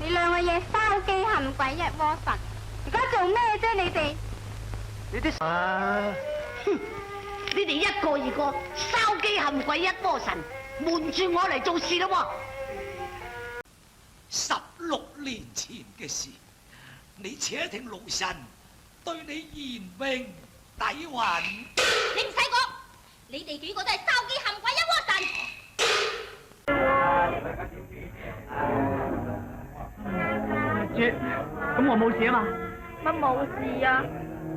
你兩個嘢燒機冚鬼一窩神，而家做咩啫？你哋你啲哼！你哋一個二個燒機冚鬼一窩神，瞞住我嚟做事咯喎！16年前嘅事，你且聽老臣對你言明抵允。你唔使講，你哋幾個都係燒機冚鬼一窩神。豬，咁我冇事啊嘛？乜冇事啊？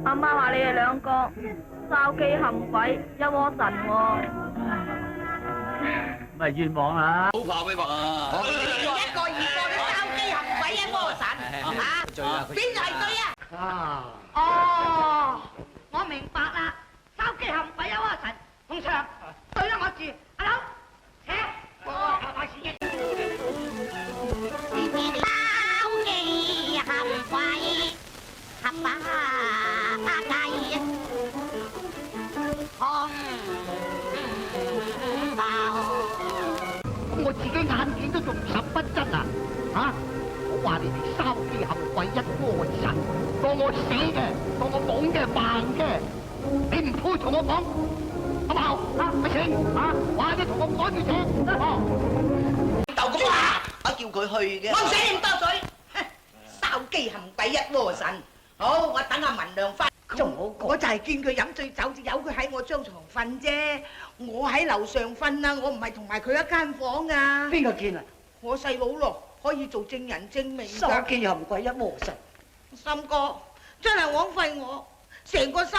阿媽話你哋兩個燒機冚鬼一窩神喎。咪冤枉啦！好怕咩話？你哋一個二個都燒機冚鬼一窩神，嚇？邊個係對啊？哦，我明白啦，燒機冚鬼一窩神，鳳祥對啦我住，阿佬請我開始嘅。燒機冚鬼冚把雞，空爆。我自己眼見都仲十不真啊！嚇！我話你哋燒機冚鬼一窩神，當我死嘅，當我懵嘅，扮嘅，你唔配同我講，好唔好？阿晴，或者同我講住請。豆公啊，我叫佢去嘅。我唔使你咁多嘴，燒機冚鬼一窩神。好，我等阿文亮翻。仲好講，我就係見佢飲醉酒，就由佢喺我張床瞓啫。我喺樓上瞓啊，我唔係同埋佢一間房啊。邊個見啊？我細佬咯，可以做證人證明㗎。燒機冚鬼一窩神。心哥真係枉費我，成個心。